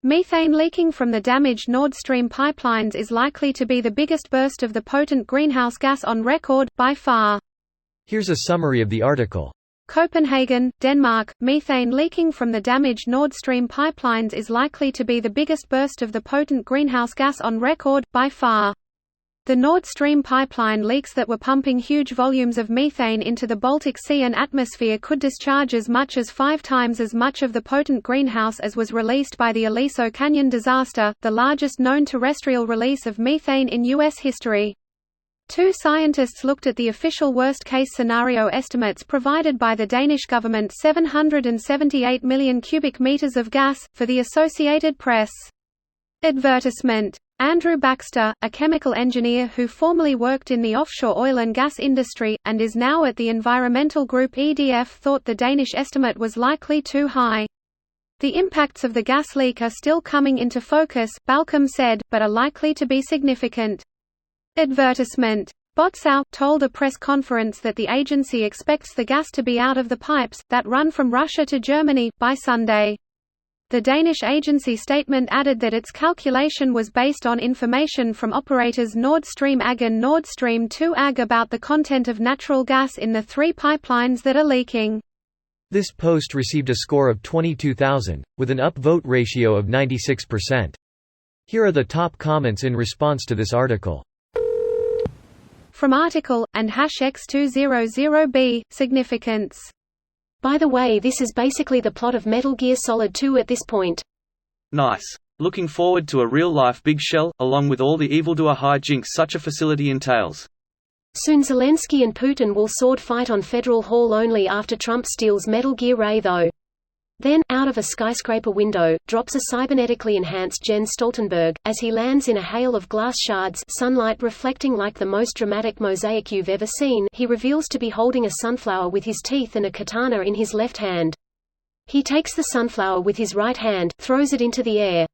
Methane leaking from the damaged Nord Stream pipelines is likely to be the biggest burst of the potent greenhouse gas on record, by far. Here's a summary of the article. Copenhagen, Denmark. Methane leaking from the damaged Nord Stream pipelines is likely to be the biggest burst of the potent greenhouse gas on record, by far. The Nord Stream pipeline leaks that were pumping huge volumes of methane into the Baltic Sea and atmosphere could discharge as much as 5 times as much of the potent greenhouse as was released by the Aliso Canyon disaster, the largest known terrestrial release of methane in U.S. history. 2 scientists looked at the official worst-case scenario estimates provided by the Danish government, 778 million cubic meters of gas, for the Associated Press. Advertisement. Andrew Baxter, a chemical engineer who formerly worked in the offshore oil and gas industry, and is now at the environmental group EDF, thought the Danish estimate was likely too high. The impacts of the gas leak are still coming into focus, Balcom said, but are likely to be significant. Advertisement. Botzau told a press conference that the agency expects the gas to be out of the pipes, that run from Russia to Germany, by Sunday. The Danish agency statement added that its calculation was based on information from operators Nord Stream AG and Nord Stream 2 AG about the content of natural gas in the 3 pipelines that are leaking. This post received a score of 22,000, with an upvote ratio of 96%. Here are the top comments in response to this article. From article, and #X200B, significance. By the way, this is basically the plot of Metal Gear Solid 2 at this point. Nice. Looking forward to a real-life Big Shell, along with all the evildoer hijinks such a facility entails. Soon Zelensky and Putin will sword fight on Federal Hall only after Trump steals Metal Gear Ray though. Then, out of a skyscraper window, drops a cybernetically enhanced Jens Stoltenberg, as he lands in a hail of glass shards, sunlight reflecting like the most dramatic mosaic you've ever seen. He reveals to be holding a sunflower with his teeth and a katana in his left hand. He takes the sunflower with his right hand, throws it into the air.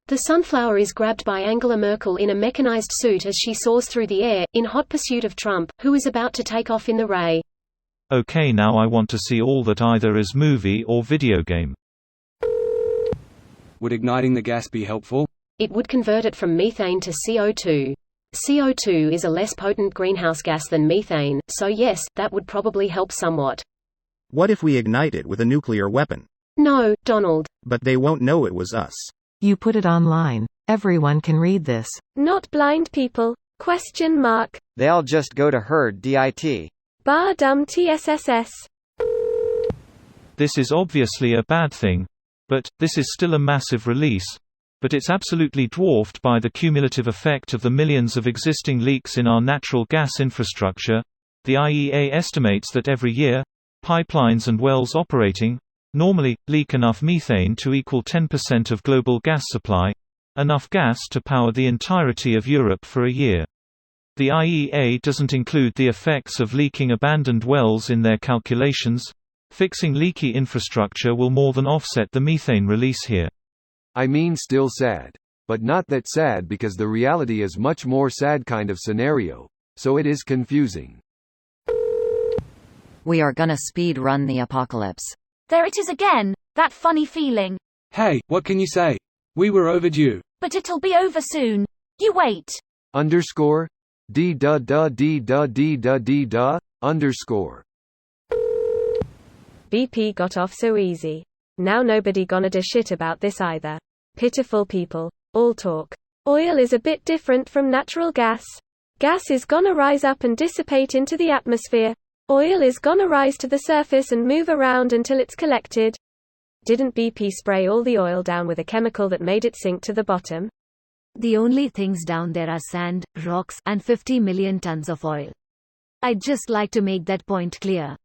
The sunflower is grabbed by Angela Merkel in a mechanized suit as she soars through the air, in hot pursuit of Trump, who is about to take off in the ray. Okay, now I want to see all that either as movie or video game. Would igniting the gas be helpful? It would convert it from methane to CO2. CO2 is a less potent greenhouse gas than methane, so yes, that would probably help somewhat. What if we ignite it with a nuclear weapon? No, Donald. But they won't know it was us. You put it online. Everyone can read this. Not blind people? ? They'll just go to herd dit. Bar dum TSSS. This is obviously a bad thing. But, this is still a massive release. But it's absolutely dwarfed by the cumulative effect of the millions of existing leaks in our natural gas infrastructure. The IEA estimates that every year, pipelines and wells operating, normally, leak enough methane to equal 10% of global gas supply, enough gas to power the entirety of Europe for a year. The IEA doesn't include the effects of leaking abandoned wells in their calculations. Fixing leaky infrastructure will more than offset the methane release here. I mean, still sad. But not that sad because the reality is much more sad kind of scenario. So it is confusing. We are gonna speed run the apocalypse. There it is again, that funny feeling. Hey, what can you say? We were overdue. But it'll be over soon. You wait. Underscore? Underscore. BP got off so easy. Now nobody gonna do shit about this either. Pitiful people. All talk. Oil is a bit different from natural gas. Gas is gonna rise up and dissipate into the atmosphere. Oil is gonna rise to the surface and move around until it's collected. Didn't BP spray all the oil down with a chemical that made it sink to the bottom? The only things down there are sand, rocks, and 50 million tons of oil. I'd just like to make that point clear.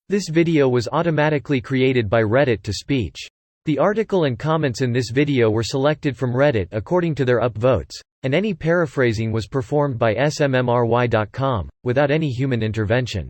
This video was automatically created by Reddit to speech. The article and comments in this video were selected from Reddit according to their upvotes, and any paraphrasing was performed by smmry.com, without any human intervention.